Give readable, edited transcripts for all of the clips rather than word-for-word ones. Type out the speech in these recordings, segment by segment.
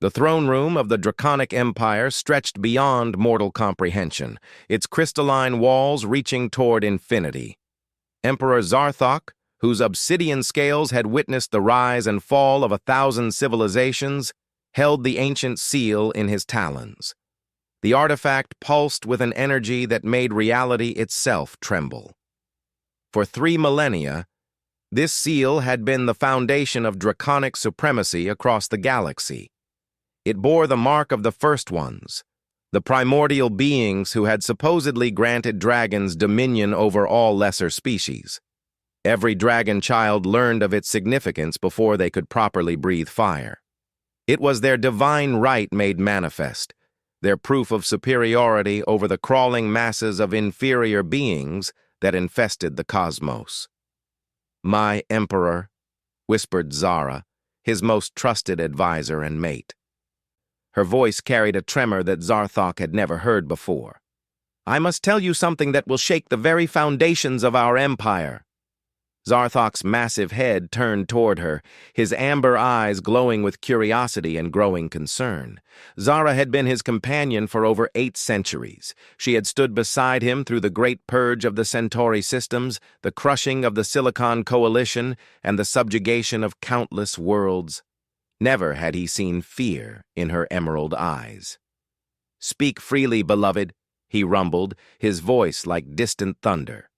The throne room of the Draconic Empire stretched beyond mortal comprehension, its crystalline walls reaching toward infinity. Emperor Zarthok, whose obsidian scales had witnessed the rise and fall of 1,000 civilizations, held the ancient seal in his talons. The artifact pulsed with an energy that made reality itself tremble. For 3 millennia, this seal had been the foundation of draconic supremacy across the galaxy. It bore the mark of the First Ones, the primordial beings who had supposedly granted dragons dominion over all lesser species. Every dragon child learned of its significance before they could properly breathe fire. It was their divine right made manifest, their proof of superiority over the crawling masses of inferior beings that infested the cosmos. "My Emperor," whispered Zara, his most trusted advisor and mate. Her voice carried a tremor that Zarthok had never heard before. "I must tell you something that will shake the very foundations of our empire." Zarthok's massive head turned toward her, his amber eyes glowing with curiosity and growing concern. Zara had been his companion for over 8 centuries. She had stood beside him through the great purge of the Centauri systems, the crushing of the Silicon Coalition, and the subjugation of countless worlds. Never had he seen fear in her emerald eyes. "Speak freely, beloved," he rumbled, his voice like distant thunder.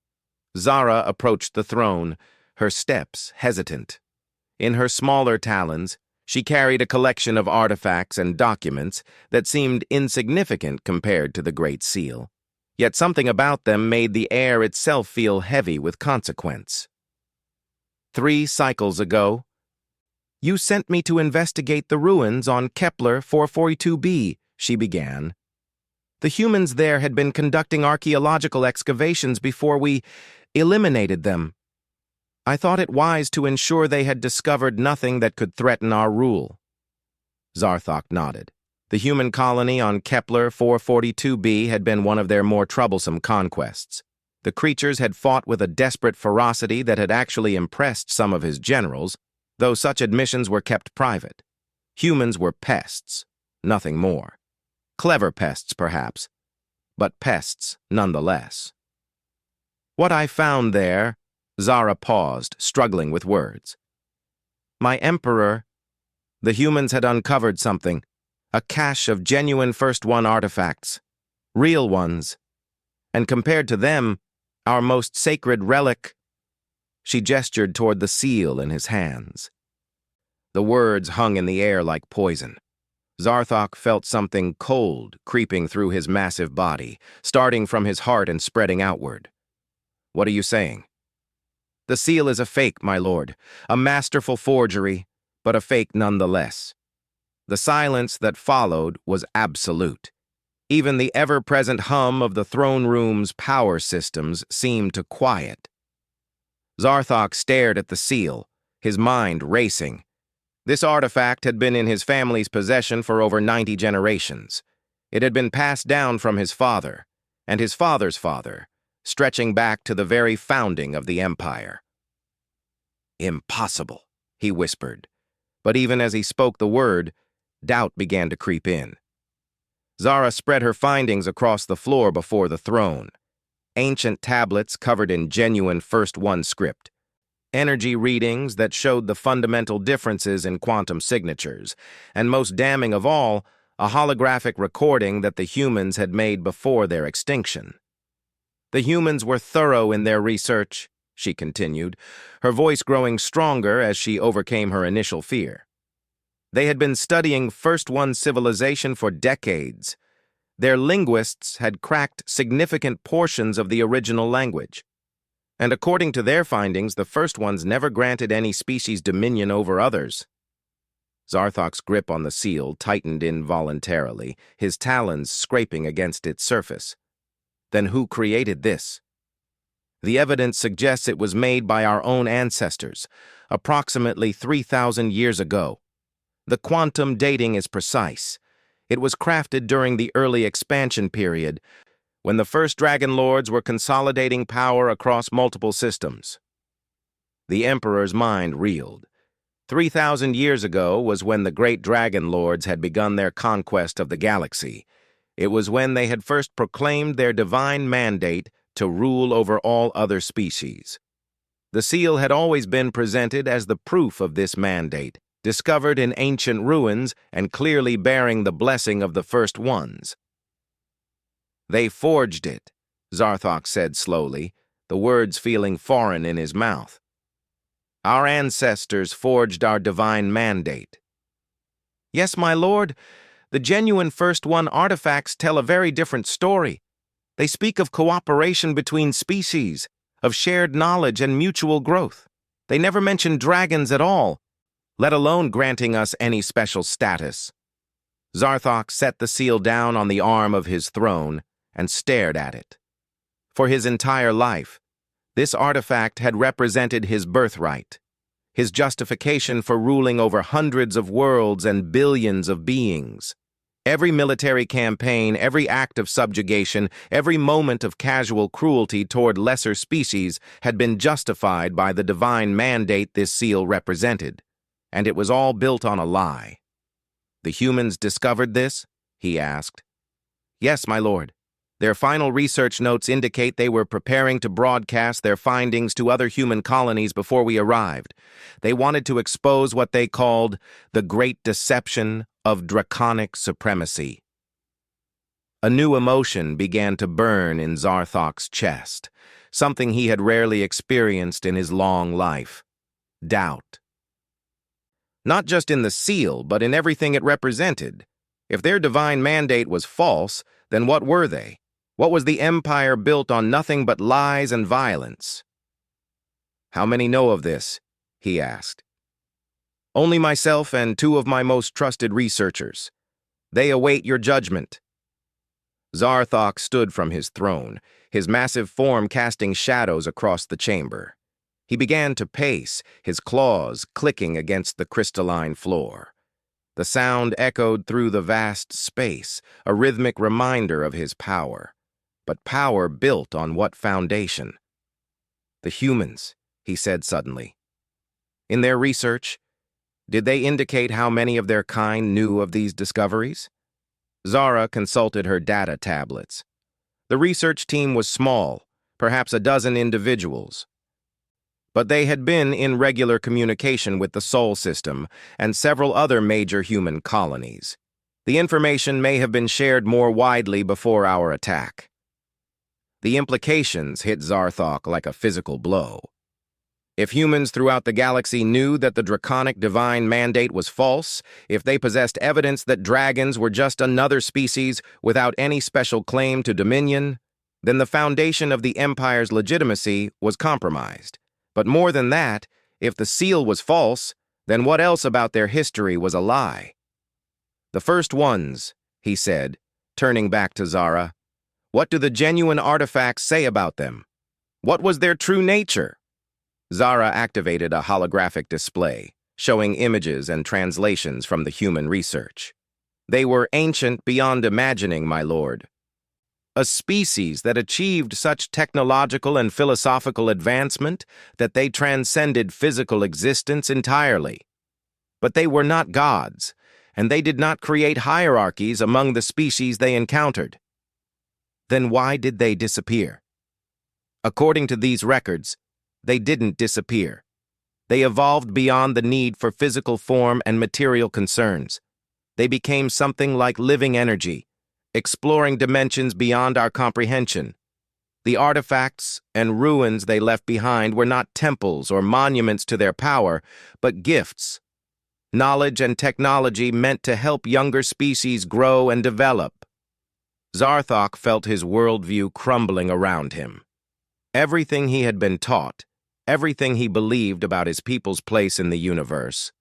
Zara approached the throne, her steps hesitant. In her smaller talons, she carried a collection of artifacts and documents that seemed insignificant compared to the Great Seal. Yet something about them made the air itself feel heavy with consequence. "3 cycles ago, you sent me to investigate the ruins on Kepler 442b, she began. "The humans there had been conducting archaeological excavations before we eliminated them. I thought it wise to ensure they had discovered nothing that could threaten our rule." Zarthok nodded. The human colony on Kepler 442b had been one of their more troublesome conquests. The creatures had fought with a desperate ferocity that had actually impressed some of his generals, though such admissions were kept private. Humans were pests, nothing more. Clever pests, perhaps, but pests nonetheless. "What I found there," Zara paused, struggling with words. "My Emperor, the humans had uncovered something, a cache of genuine First One artifacts, real ones, and compared to them, our most sacred relic." She gestured toward the seal in his hands. The words hung in the air like poison. Zarthok felt something cold creeping through his massive body, starting from his heart and spreading outward. "What are you saying?" "The seal is a fake, my lord, a masterful forgery, but a fake nonetheless." The silence that followed was absolute. Even the ever-present hum of the throne room's power systems seemed to quiet. Zarthok stared at the seal, his mind racing. This artifact had been in his family's possession for over 90 generations. It had been passed down from his father, and his father's father, stretching back to the very founding of the empire. "Impossible," he whispered. But even as he spoke the word, doubt began to creep in. Zara spread her findings across the floor before the throne. Ancient tablets covered in genuine First One script. Energy readings that showed the fundamental differences in quantum signatures, and most damning of all, a holographic recording that the humans had made before their extinction. "The humans were thorough in their research," she continued, her voice growing stronger as she overcame her initial fear. "They had been studying First One civilization for decades. Their linguists had cracked significant portions of the original language. And according to their findings, the First Ones never granted any species dominion over others." Zarthok's grip on the seal tightened involuntarily, his talons scraping against its surface. "Then who created this?" "The evidence suggests it was made by our own ancestors, approximately 3,000 years ago. The quantum dating is precise. It was crafted during the early expansion period, when the first Dragon Lords were consolidating power across multiple systems." The Emperor's mind reeled. 3,000 years ago was when the great dragon lords had begun their conquest of the galaxy. It was when they had first proclaimed their divine mandate to rule over all other species. The seal had always been presented as the proof of this mandate, discovered in ancient ruins and clearly bearing the blessing of the first ones. "They forged it," Zarthok said slowly, the words feeling foreign in his mouth. "Our ancestors forged our divine mandate." "Yes, my lord, the genuine First One artifacts tell a very different story. They speak of cooperation between species, of shared knowledge and mutual growth. They never mention dragons at all, let alone granting us any special status." Zarthok set the seal down on the arm of his throne and stared at it. For his entire life, this artifact had represented his birthright, his justification for ruling over hundreds of worlds and billions of beings. Every military campaign, every act of subjugation, every moment of casual cruelty toward lesser species had been justified by the divine mandate this seal represented, and it was all built on a lie. "The humans discovered this?" he asked. "Yes, my lord. Their final research notes indicate they were preparing to broadcast their findings to other human colonies before we arrived. They wanted to expose what they called the Great Deception of Draconic Supremacy." A new emotion began to burn in Zarthok's chest, something he had rarely experienced in his long life: doubt. Not just in the seal, but in everything it represented. If their divine mandate was false, then what were they? What was the empire built on nothing but lies and violence? "How many know of this?" he asked. "Only myself and two of my most trusted researchers. They await your judgment." Zarthok stood from his throne, his massive form casting shadows across the chamber. He began to pace, his claws clicking against the crystalline floor. The sound echoed through the vast space, a rhythmic reminder of his power. But power built on what foundation? "The humans," he said suddenly. "In their research, did they indicate how many of their kind knew of these discoveries?" Zara consulted her data tablets. The research team was small, perhaps a dozen individuals. But they had been in regular communication with the Sol system and several other major human colonies. The information may have been shared more widely before our attack. The implications hit Zarthok like a physical blow. If humans throughout the galaxy knew that the draconic divine mandate was false, if they possessed evidence that dragons were just another species without any special claim to dominion, then the foundation of the Empire's legitimacy was compromised. But more than that, if the seal was false, then what else about their history was a lie? "The first ones," he said, turning back to Zara. "What do the genuine artifacts say about them? What was their true nature?" Zara activated a holographic display, showing images and translations from the human research. "They were ancient beyond imagining, my lord. A species that achieved such technological and philosophical advancement that they transcended physical existence entirely. But they were not gods, and they did not create hierarchies among the species they encountered. Then why did they disappear? According to these records, they didn't disappear. They evolved beyond the need for physical form and material concerns. They became something like living energy, exploring dimensions beyond our comprehension. The artifacts and ruins they left behind were not temples or monuments to their power, but gifts. Knowledge and technology meant to help younger species grow and develop." Zarthok felt his worldview crumbling around him. Everything he had been taught, everything he believed about his people's place in the universe,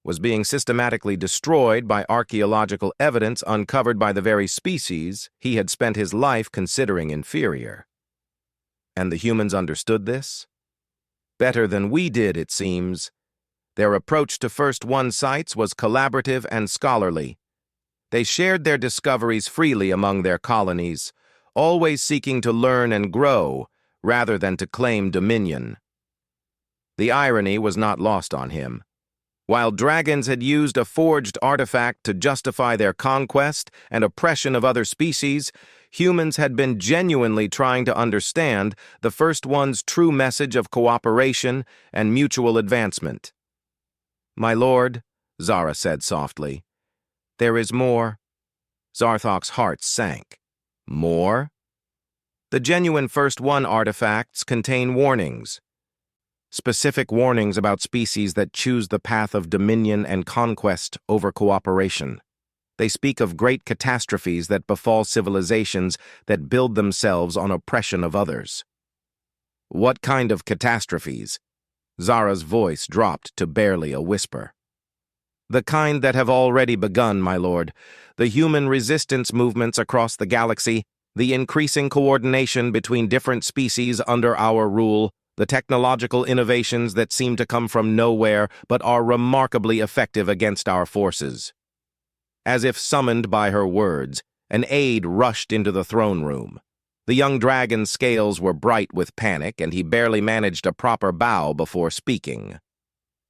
was being systematically destroyed by archaeological evidence uncovered by the very species he had spent his life considering inferior. And the humans understood this? Better than we did, it seems. Their approach to First One sites was collaborative and scholarly. They shared their discoveries freely among their colonies, always seeking to learn and grow rather than to claim dominion. The irony was not lost on him. While dragons had used a forged artifact to justify their conquest and oppression of other species, humans had been genuinely trying to understand the First One's true message of cooperation and mutual advancement. "My lord," Zara said softly, "there is more." Zarthok's heart sank. More? The genuine First One artifacts contain warnings. Specific warnings about species that choose the path of dominion and conquest over cooperation. They speak of great catastrophes that befall civilizations that build themselves on oppression of others. What kind of catastrophes? Zara's voice dropped to barely a whisper. The kind that have already begun, my lord. The human resistance movements across the galaxy, the increasing coordination between different species under our rule, the technological innovations that seem to come from nowhere but are remarkably effective against our forces. As if summoned by her words, an aide rushed into the throne room. The young dragon's scales were bright with panic, and he barely managed a proper bow before speaking.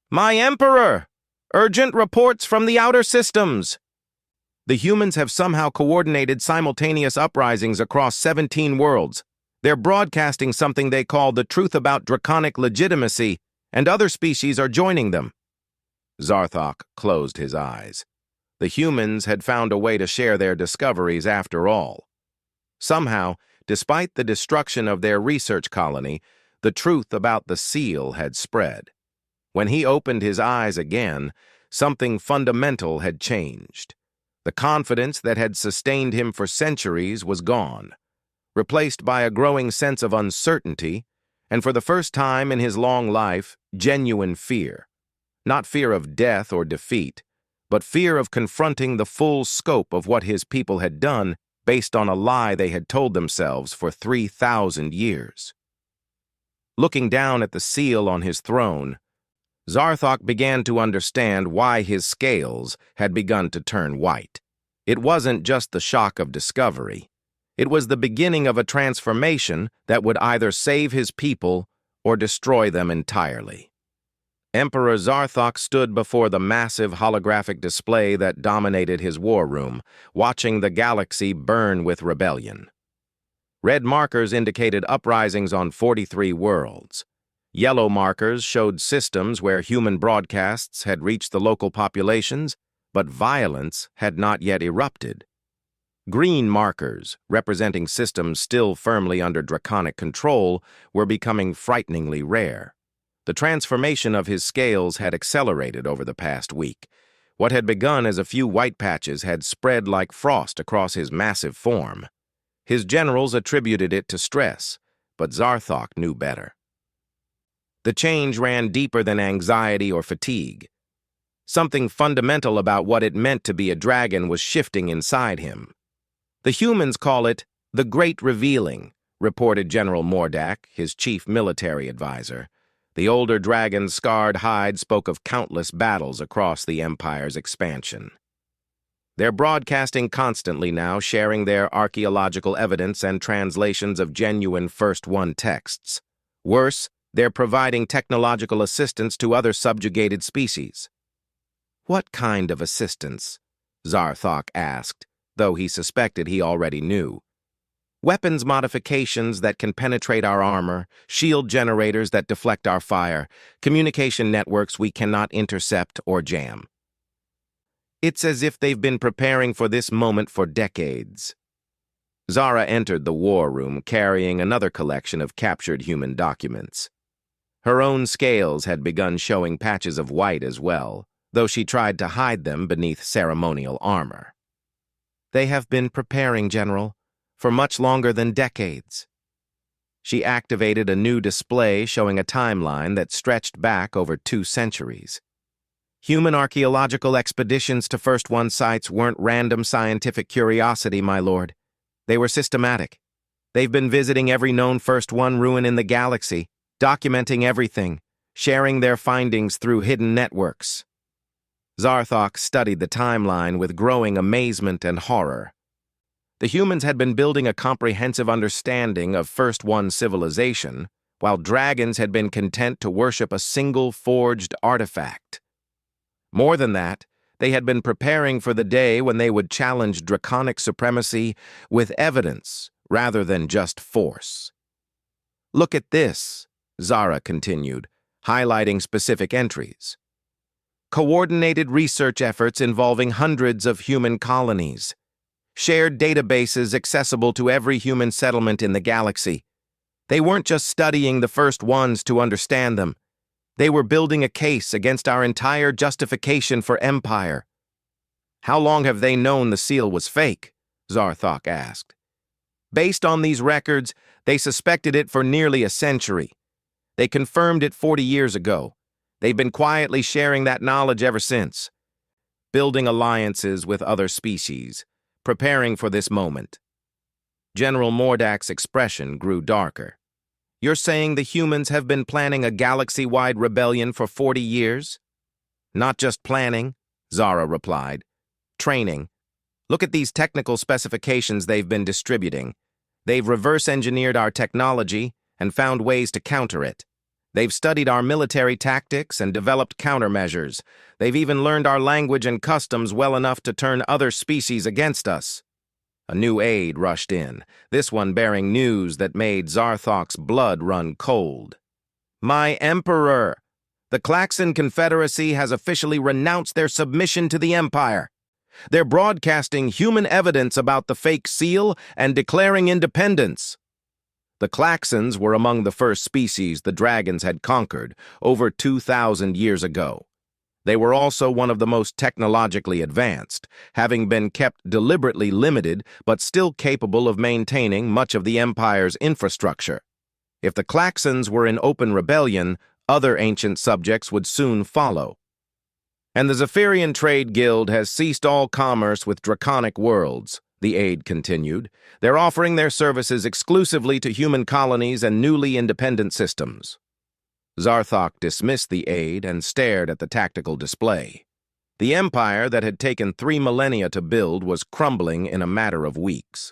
"My Emperor! Urgent reports from the outer systems!" The humans have somehow coordinated simultaneous uprisings across 17 worlds. They're broadcasting something they call the truth about draconic legitimacy, and other species are joining them. Zarthok closed his eyes. The humans had found a way to share their discoveries after all. Somehow, despite the destruction of their research colony, the truth about the seal had spread. When he opened his eyes again, something fundamental had changed. The confidence that had sustained him for centuries was gone, replaced by a growing sense of uncertainty, and for the first time in his long life, genuine fear. Not fear of death or defeat, but fear of confronting the full scope of what his people had done based on a lie they had told themselves for 3,000 years. Looking down at the seal on his throne, Zarthok began to understand why his scales had begun to turn white. It wasn't just the shock of discovery. It was the beginning of a transformation that would either save his people or destroy them entirely. Emperor Zarthok stood before the massive holographic display that dominated his war room, watching the galaxy burn with rebellion. Red markers indicated uprisings on 43 worlds. Yellow markers showed systems where human broadcasts had reached the local populations, but violence had not yet erupted. Green markers, representing systems still firmly under draconic control, were becoming frighteningly rare. The transformation of his scales had accelerated over the past week. What had begun as a few white patches had spread like frost across his massive form. His generals attributed it to stress, but Zarthok knew better. The change ran deeper than anxiety or fatigue. Something fundamental about what it meant to be a dragon was shifting inside him. The humans call it the Great Revealing, reported General Mordak, his chief military advisor. The older dragon's scarred hide spoke of countless battles across the Empire's expansion. They're broadcasting constantly now, sharing their archaeological evidence and translations of genuine First One texts. Worse, they're providing technological assistance to other subjugated species. What kind of assistance? Zarthok asked, though he suspected he already knew. Weapons modifications that can penetrate our armor, shield generators that deflect our fire, communication networks we cannot intercept or jam. It's as if they've been preparing for this moment for decades. Zara entered the war room carrying another collection of captured human documents. Her own scales had begun showing patches of white as well, though she tried to hide them beneath ceremonial armor. They have been preparing, General, for much longer than decades. She activated a new display showing a timeline that stretched back over 2 centuries. Human archaeological expeditions to First One sites weren't random scientific curiosity, my lord. They were systematic. They've been visiting every known First One ruin in the galaxy, documenting everything, sharing their findings through hidden networks. Zarthok studied the timeline with growing amazement and horror. The humans had been building a comprehensive understanding of First One civilization, while dragons had been content to worship a single forged artifact. More than that, they had been preparing for the day when they would challenge draconic supremacy with evidence rather than just force. "Look at this," Zara continued, highlighting specific entries. "Coordinated research efforts involving hundreds of human colonies. Shared databases accessible to every human settlement in the galaxy. They weren't just studying the first ones to understand them. They were building a case against our entire justification for empire." "How long have they known the seal was fake?" Zarthok asked. "Based on these records, they suspected it for nearly a century. They confirmed it 40 years ago. They've been quietly sharing that knowledge ever since, building alliances with other species, preparing for this moment." General Mordak's expression grew darker. "You're saying the humans have been planning a galaxy-wide rebellion for 40 years? "Not just planning," Zara replied. "Training. Look at these technical specifications they've been distributing. They've reverse-engineered our technology and found ways to counter it. They've studied our military tactics and developed countermeasures. They've even learned our language and customs well enough to turn other species against us." A new aide rushed in, this one bearing news that made Zarthok's blood run cold. "My Emperor! The Klaxon Confederacy has officially renounced their submission to the Empire. They're broadcasting human evidence about the fake seal and declaring independence." The Klaxons were among the first species the dragons had conquered over 2,000 years ago. They were also one of the most technologically advanced, having been kept deliberately limited but still capable of maintaining much of the Empire's infrastructure. If the Klaxons were in open rebellion, other ancient subjects would soon follow. "And the Zephyrian Trade Guild has ceased all commerce with draconic worlds," the aide continued. "They're offering their services exclusively to human colonies and newly independent systems." Zarthok dismissed the aide and stared at the tactical display. The empire that had taken 3 millennia to build was crumbling in a matter of weeks.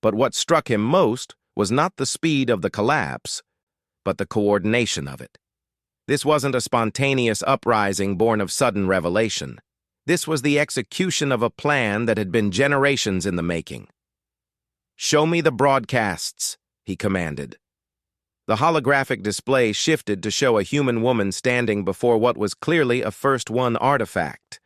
But what struck him most was not the speed of the collapse, but the coordination of it. This wasn't a spontaneous uprising born of sudden revelation. This was the execution of a plan that had been generations in the making. "Show me the broadcasts," he commanded. The holographic display shifted to show a human woman standing before what was clearly a First One artifact.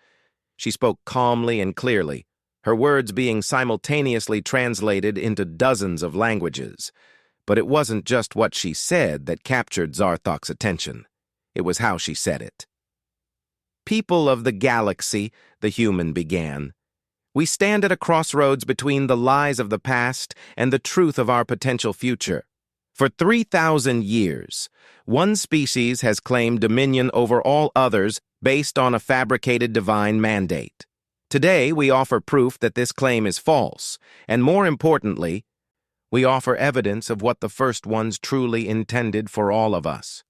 She spoke calmly and clearly, her words being simultaneously translated into dozens of languages. But it wasn't just what she said that captured Zarthok's attention. It was how she said it. "People of the galaxy," the human began, "we stand at a crossroads between the lies of the past and the truth of our potential future. For 3,000 years, one species has claimed dominion over all others based on a fabricated divine mandate. Today, we offer proof that this claim is false, and more importantly, we offer evidence of what the First Ones truly intended for all of us."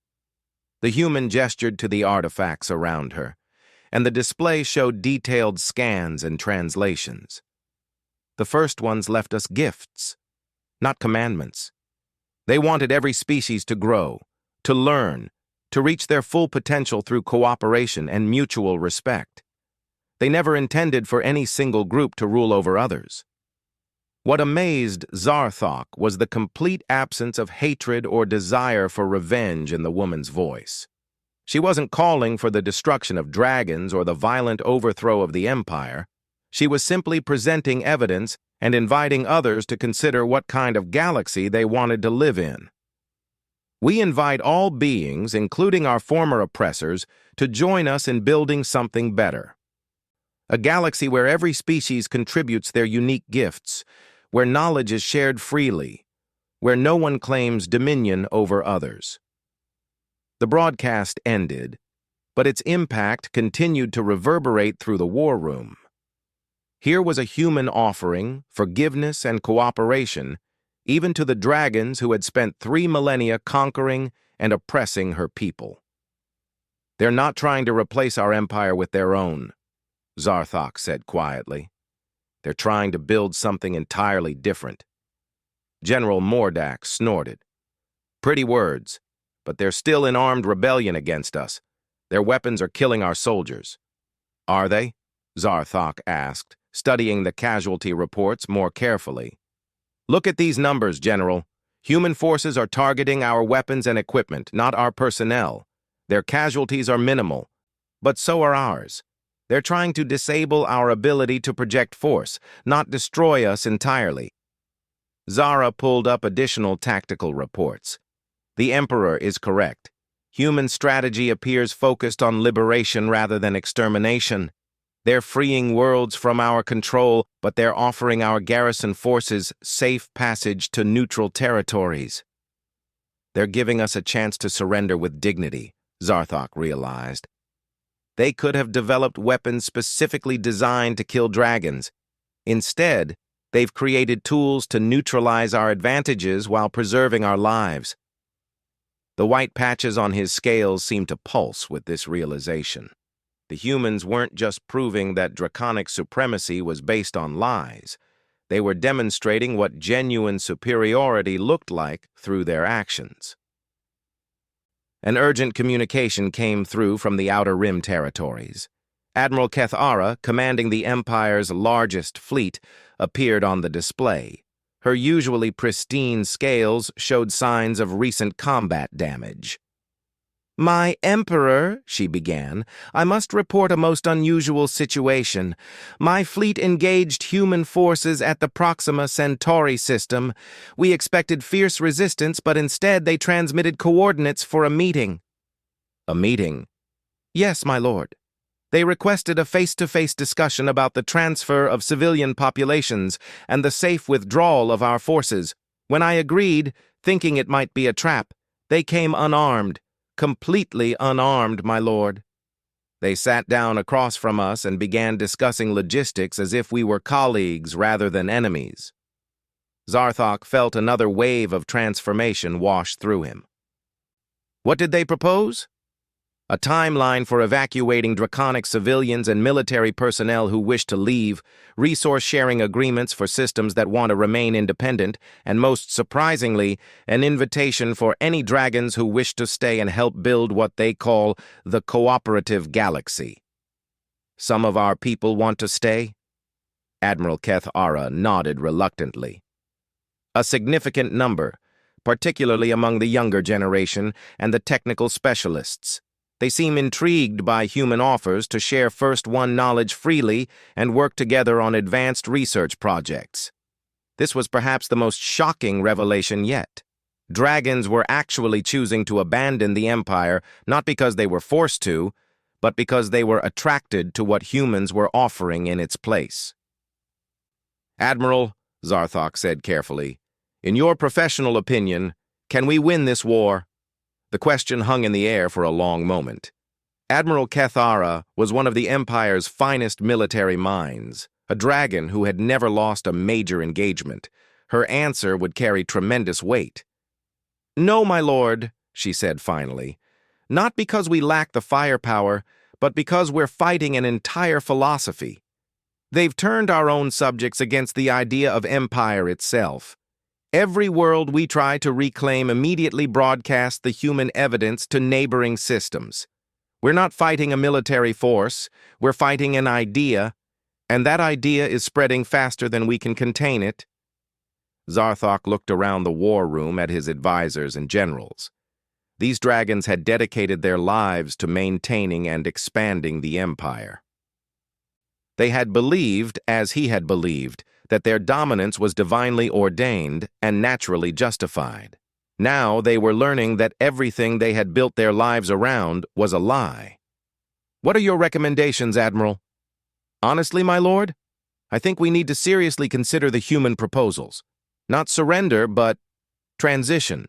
The human gestured to the artifacts around her, and the display showed detailed scans and translations. The First Ones left us gifts, not commandments. They wanted every species to grow, to learn, to reach their full potential through cooperation and mutual respect. They never intended for any single group to rule over others. What amazed Zarthok was the complete absence of hatred or desire for revenge in the woman's voice. She wasn't calling for the destruction of dragons or the violent overthrow of the Empire. She was simply presenting evidence and inviting others to consider what kind of galaxy they wanted to live in. "We invite all beings, including our former oppressors, to join us in building something better. A galaxy where every species contributes their unique gifts, where knowledge is shared freely, where no one claims dominion over others." The broadcast ended, but its impact continued to reverberate through the war room. Here was a human offering forgiveness and cooperation, even to the dragons who had spent 3 millennia conquering and oppressing her people. "They're not trying to replace our empire with their own," Zarthok said quietly. "They're trying to build something entirely different." General Mordak snorted. "Pretty words, but they're still in armed rebellion against us. Their weapons are killing our soldiers." Are they? Zarthok asked, studying the casualty reports more carefully. Look at these numbers, General. Human forces are targeting our weapons and equipment, not our personnel. Their casualties are minimal, but so are ours. They're trying to disable our ability to project force, not destroy us entirely. Zara pulled up additional tactical reports. The Emperor is correct. Human strategy appears focused on liberation rather than extermination. They're freeing worlds from our control, but they're offering our garrison forces safe passage to neutral territories. They're giving us a chance to surrender with dignity, Zarthok realized. They could have developed weapons specifically designed to kill dragons. Instead, they've created tools to neutralize our advantages while preserving our lives. The white patches on his scales seemed to pulse with this realization. The humans weren't just proving that draconic supremacy was based on lies. They were demonstrating what genuine superiority looked like through their actions. An urgent communication came through from the Outer Rim territories. Admiral Kethara, commanding the Empire's largest fleet, appeared on the display. Her usually pristine scales showed signs of recent combat damage. "My Emperor," she began, "I must report a most unusual situation. My fleet engaged human forces at the Proxima Centauri system. We expected fierce resistance, but instead they transmitted coordinates for a meeting." "A meeting?" "Yes, my lord. They requested a face-to-face discussion about the transfer of civilian populations and the safe withdrawal of our forces. When I agreed, thinking it might be a trap, they came unarmed. Completely unarmed, my lord. They sat down across from us and began discussing logistics as if we were colleagues rather than enemies." Zarthok felt another wave of transformation wash through him. "What did they propose?" "A timeline for evacuating draconic civilians and military personnel who wish to leave, resource-sharing agreements for systems that want to remain independent, and most surprisingly, an invitation for any dragons who wish to stay and help build what they call the cooperative galaxy." "Some of our people want to stay?" Admiral Kethara nodded reluctantly. "A significant number, particularly among the younger generation and the technical specialists. They seem intrigued by human offers to share first-won knowledge freely and work together on advanced research projects." This was perhaps the most shocking revelation yet. Dragons were actually choosing to abandon the Empire not because they were forced to, but because they were attracted to what humans were offering in its place. "Admiral," Zarthok said carefully, "in your professional opinion, can we win this war?" The question hung in the air for a long moment. Admiral Kethara was one of the Empire's finest military minds, a dragon who had never lost a major engagement. Her answer would carry tremendous weight. "No, my lord," she said finally. "Not because we lack the firepower, but because we're fighting an entire philosophy. They've turned our own subjects against the idea of empire itself. Every world we try to reclaim immediately broadcasts the human evidence to neighboring systems. We're not fighting a military force, we're fighting an idea, and that idea is spreading faster than we can contain it." Zarthok looked around the war room at his advisors and generals. These dragons had dedicated their lives to maintaining and expanding the Empire. They had believed, as he had believed, that their dominance was divinely ordained and naturally justified. Now they were learning that everything they had built their lives around was a lie. "What are your recommendations, Admiral?" "Honestly, my lord, I think we need to seriously consider the human proposals. Not surrender, but transition.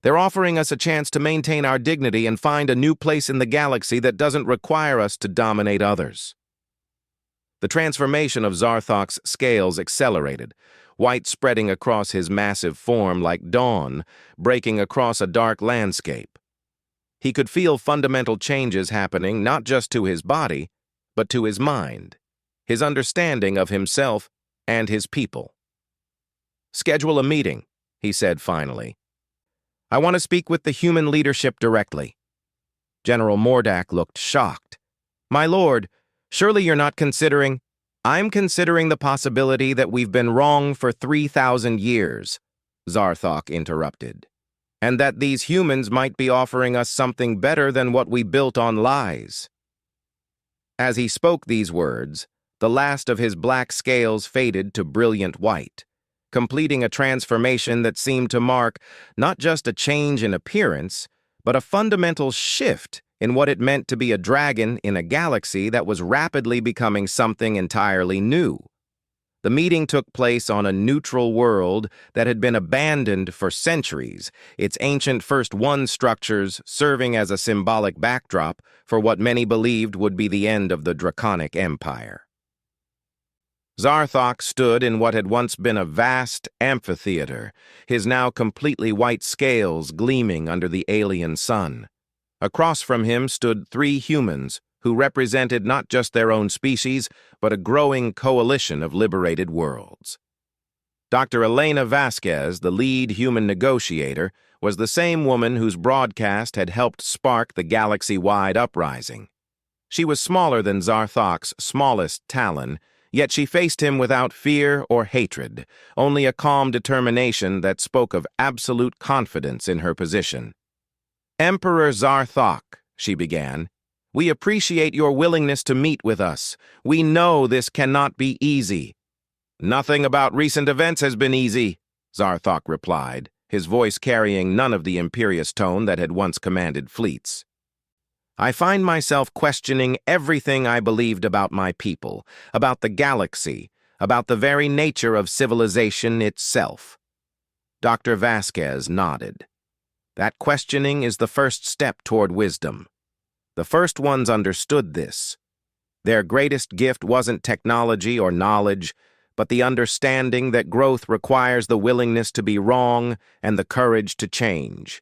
They're offering us a chance to maintain our dignity and find a new place in the galaxy that doesn't require us to dominate others." The transformation of Zarthok's scales accelerated, white spreading across his massive form like dawn, breaking across a dark landscape. He could feel fundamental changes happening not just to his body, but to his mind, his understanding of himself and his people. "Schedule a meeting," he said finally. "I want to speak with the human leadership directly." General Mordak looked shocked. "My lord, Surely you're not considering— I'm considering the possibility that we've been wrong for 3,000 years, Zarthok interrupted, and that these humans might be offering us something better than what we built on lies. As he spoke these words, the last of his black scales faded to brilliant white, completing a transformation that seemed to mark not just a change in appearance, but a fundamental shift in what it meant to be a dragon in a galaxy that was rapidly becoming something entirely new. The meeting took place on a neutral world that had been abandoned for centuries, its ancient First One structures serving as a symbolic backdrop for what many believed would be the end of the Draconic Empire. Zarthok stood in what had once been a vast amphitheater, his now completely white scales gleaming under the alien sun. Across from him stood 3 humans who represented not just their own species, but a growing coalition of liberated worlds. Dr. Elena Vasquez, the lead human negotiator, was the same woman whose broadcast had helped spark the galaxy-wide uprising. She was smaller than Zarthok's smallest Talon, yet she faced him without fear or hatred, only a calm determination that spoke of absolute confidence in her position. "Emperor Zarthok," she began, "we appreciate your willingness to meet with us. We know this cannot be easy." "Nothing about recent events has been easy," Zarthok replied, his voice carrying none of the imperious tone that had once commanded fleets. "I find myself questioning everything I believed about my people, about the galaxy, about the very nature of civilization itself." Dr. Vasquez nodded. "That questioning is the first step toward wisdom. The first ones understood this. Their greatest gift wasn't technology or knowledge, but the understanding that growth requires the willingness to be wrong and the courage to change."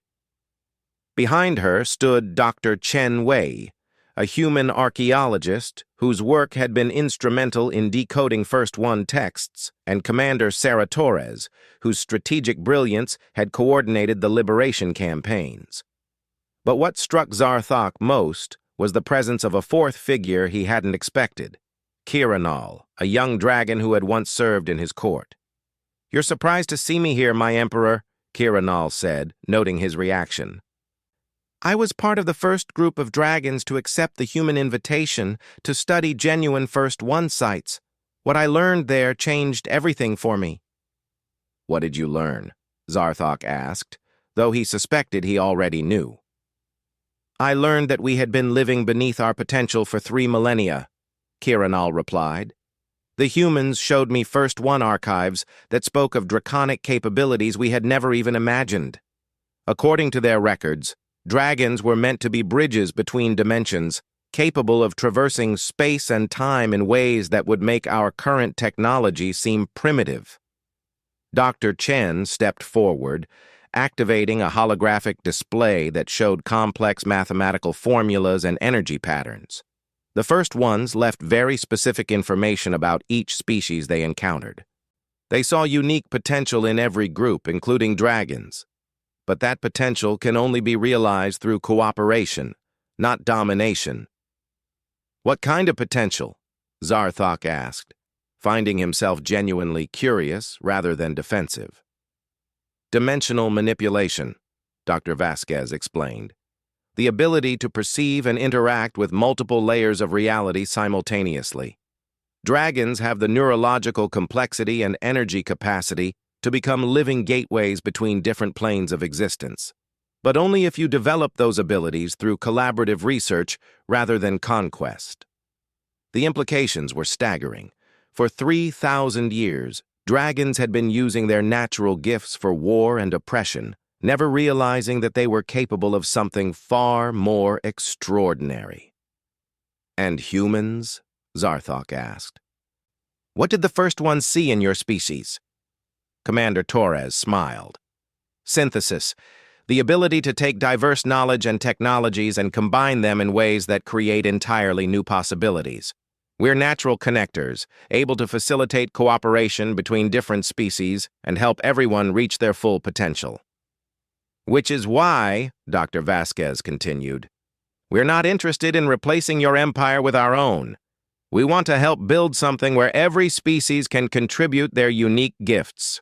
Behind her stood Dr. Chen Wei, a human archaeologist whose work had been instrumental in decoding First One texts, and Commander Sarah Torres, whose strategic brilliance had coordinated the liberation campaigns. But what struck Zarthok most was the presence of a fourth figure he hadn't expected, Kiranal, a young dragon who had once served in his court. "You're surprised to see me here, my emperor," Kiranal said, noting his reaction. "I was part of the first group of dragons to accept the human invitation to study genuine First One sites. What I learned there changed everything for me." "What did you learn?" Zarthok asked, though he suspected he already knew. "I learned that we had been living beneath our potential for 3 millennia, Kiranal replied. "The humans showed me First One archives that spoke of draconic capabilities we had never even imagined. According to their records, dragons were meant to be bridges between dimensions, capable of traversing space and time in ways that would make our current technology seem primitive." Dr. Chen stepped forward, activating a holographic display that showed complex mathematical formulas and energy patterns. The First Ones left very specific information about each species they encountered. They saw unique potential in every group, including dragons. But that potential can only be realized through cooperation, not domination. "What kind of potential?" Zarthok asked, finding himself genuinely curious rather than defensive. "Dimensional manipulation," Dr. Vasquez explained. "The ability to perceive and interact with multiple layers of reality simultaneously. Dragons have the neurological complexity and energy capacity to become living gateways between different planes of existence. But only if you develop those abilities through collaborative research rather than conquest." The implications were staggering. For 3,000 years, dragons had been using their natural gifts for war and oppression, never realizing that they were capable of something far more extraordinary. "And humans?" Zarthok asked. "What did the First One see in your species?" Commander Torres smiled. "Synthesis, the ability to take diverse knowledge and technologies and combine them in ways that create entirely new possibilities. We're natural connectors, able to facilitate cooperation between different species and help everyone reach their full potential." "Which is why," Dr. Vasquez continued, "we're not interested in replacing your empire with our own. We want to help build something where every species can contribute their unique gifts.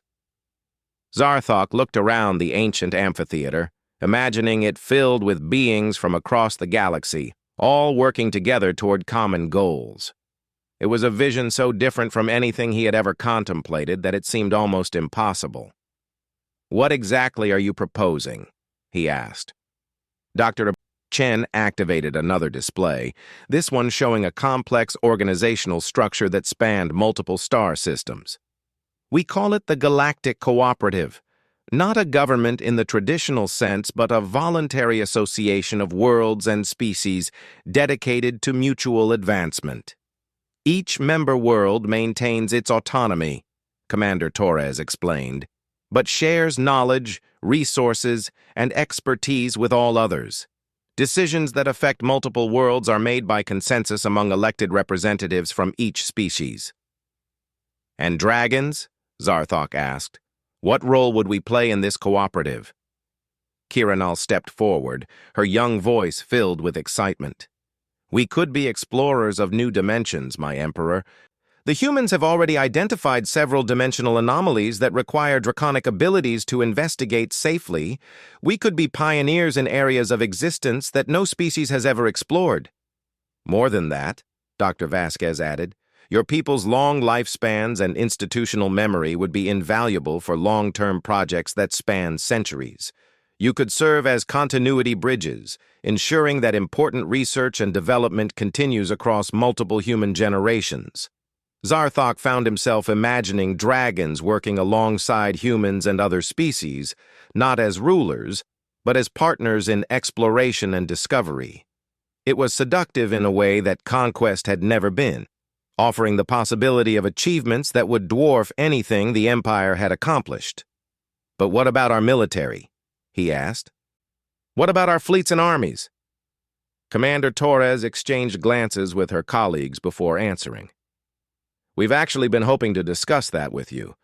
Zarthok looked around the ancient amphitheater, imagining it filled with beings from across the galaxy, all working together toward common goals. It was a vision so different from anything he had ever contemplated that it seemed almost impossible. "What exactly are you proposing?" he asked. Dr. Chen activated another display, this one showing a complex organizational structure that spanned multiple star systems. "We call it the Galactic Cooperative, not a government in the traditional sense, but a voluntary association of worlds and species dedicated to mutual advancement. Each member world maintains its autonomy," Commander Torres explained, "but shares knowledge, resources, and expertise with all others. Decisions that affect multiple worlds are made by consensus among elected representatives from each species." "And dragons?" Zarthok asked. "What role would we play in this cooperative?" Kiranal stepped forward, her young voice filled with excitement. "We could be explorers of new dimensions, my Emperor. The humans have already identified several dimensional anomalies that require draconic abilities to investigate safely. We could be pioneers in areas of existence that no species has ever explored." "More than that," Dr. Vasquez added, "your people's long lifespans and institutional memory would be invaluable for long-term projects that span centuries. You could serve as continuity bridges, ensuring that important research and development continues across multiple human generations." Zarthok found himself imagining dragons working alongside humans and other species, not as rulers, but as partners in exploration and discovery. It was seductive in a way that conquest had never been, offering the possibility of achievements that would dwarf anything the Empire had accomplished. "But what about our military?" he asked. "What about our fleets and armies?" Commander Torres exchanged glances with her colleagues before answering. "We've actually been hoping to discuss that with you.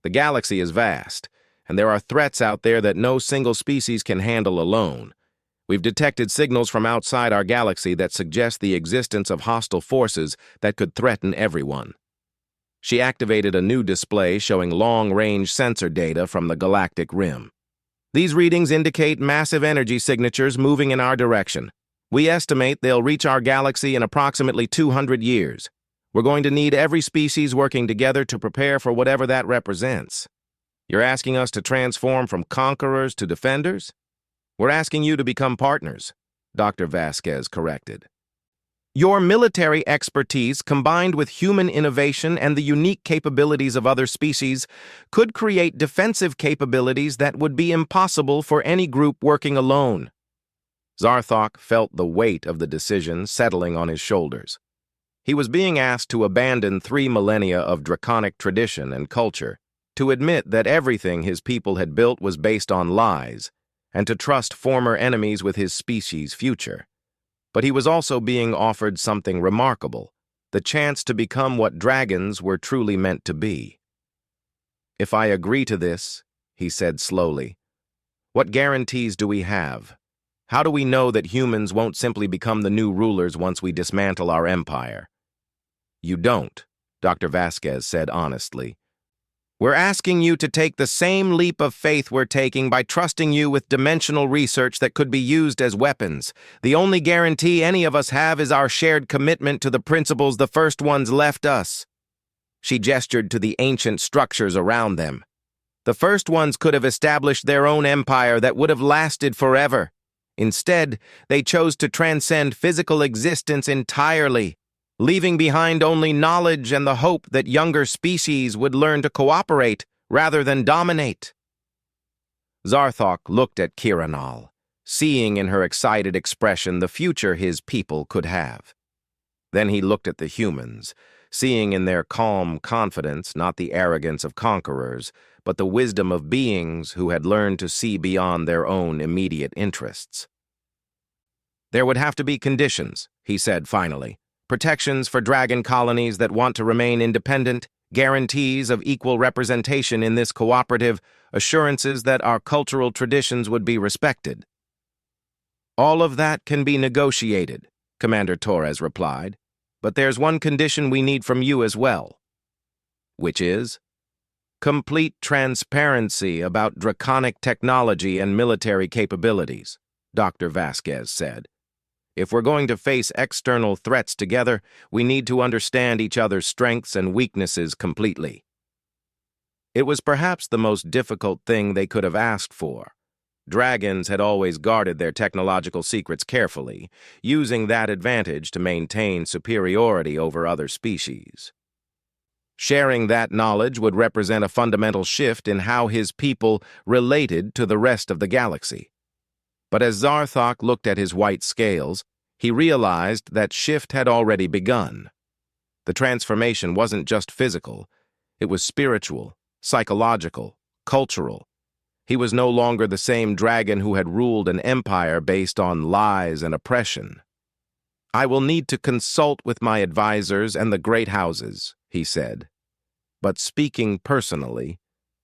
The galaxy is vast, and there are threats out there that no single species can handle alone. We've detected signals from outside our galaxy that suggest the existence of hostile forces that could threaten everyone." She activated a new display showing long-range sensor data from the galactic rim. "These readings indicate massive energy signatures moving in our direction. We estimate they'll reach our galaxy in approximately 200 years. We're going to need every species working together to prepare for whatever that represents." "You're asking us to transform from conquerors to defenders?" "We're asking you to become partners," Dr. Vasquez corrected. "Your military expertise, combined with human innovation and the unique capabilities of other species, could create defensive capabilities that would be impossible for any group working alone." Zarthok felt the weight of the decision settling on his shoulders. He was being asked to abandon 3 millennia of draconic tradition and culture, to admit that everything his people had built was based on lies, and to trust former enemies with his species' future. But he was also being offered something remarkable, the chance to become what dragons were truly meant to be. "If I agree to this," he said slowly, "what guarantees do we have? How do we know that humans won't simply become the new rulers once we dismantle our empire?" "You don't," Dr. Vasquez said honestly. "We're asking you to take the same leap of faith we're taking by trusting you with dimensional research that could be used as weapons. The only guarantee any of us have is our shared commitment to the principles the first ones left us." She gestured to the ancient structures around them. "The first ones could have established their own empire that would have lasted forever. Instead, they chose to transcend physical existence entirely, leaving behind only knowledge and the hope that younger species would learn to cooperate rather than dominate." Zarthok looked at Kiranal, seeing in her excited expression the future his people could have. Then he looked at the humans, seeing in their calm confidence not the arrogance of conquerors, but the wisdom of beings who had learned to see beyond their own immediate interests. "There would have to be conditions," he said finally. "Protections for dragon colonies that want to remain independent, guarantees of equal representation in this cooperative, assurances that our cultural traditions would be respected." "All of that can be negotiated," Commander Torres replied. but there's one condition we need from you as well, which is complete transparency about draconic technology and military capabilities, Dr. Vasquez said. If we're going to face external threats together, we need to understand each other's strengths and weaknesses completely. It was perhaps the most difficult thing they could have asked for. Dragons had always guarded their technological secrets carefully, using that advantage to maintain superiority over other species. Sharing that knowledge would represent a fundamental shift in how his people related to the rest of the galaxy. But as Zarthok looked at his white scales, he realized that shift had already begun. The transformation wasn't just physical, it was spiritual, psychological, cultural. He was no longer the same dragon who had ruled an empire based on lies and oppression. "I will need to consult with my advisors and the great houses," he said. "But speaking personally,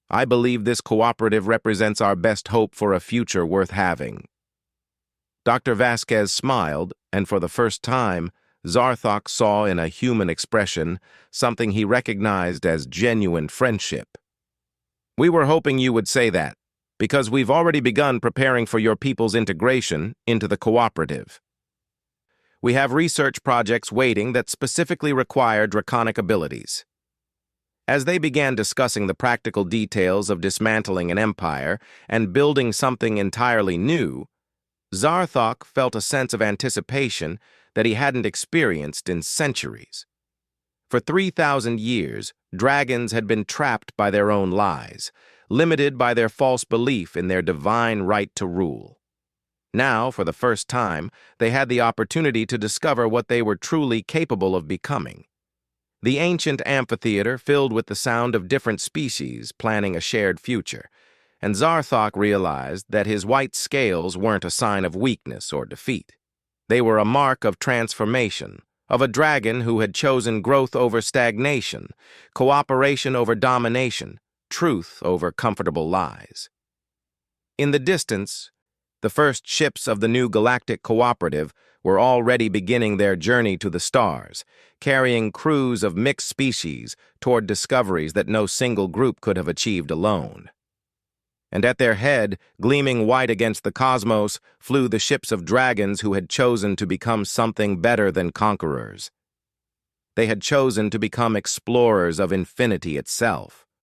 I believe this cooperative represents our best hope for a future worth having." Dr. Vasquez smiled, and for the first time, Zarthok saw in a human expression something he recognized as genuine friendship. "We were hoping you would say that, because we've already begun preparing for your people's integration into the cooperative. We have research projects waiting that specifically require draconic abilities." As they began discussing the practical details of dismantling an empire and building something entirely new, Zarthok felt a sense of anticipation that he hadn't experienced in centuries. For 3,000 years, dragons had been trapped by their own lies, limited by their false belief in their divine right to rule. Now, for the first time, they had the opportunity to discover what they were truly capable of becoming. The ancient amphitheater filled with the sound of different species planning a shared future, and Zarthok realized that his white scales weren't a sign of weakness or defeat. They were a mark of transformation, of a dragon who had chosen growth over stagnation, cooperation over domination, truth over comfortable lies. In the distance, the first ships of the new galactic cooperative were already beginning their journey to the stars, carrying crews of mixed species toward discoveries that no single group could have achieved alone. And at their head, gleaming white against the cosmos, flew the ships of dragons who had chosen to become something better than conquerors. They had chosen to become explorers of infinity itself.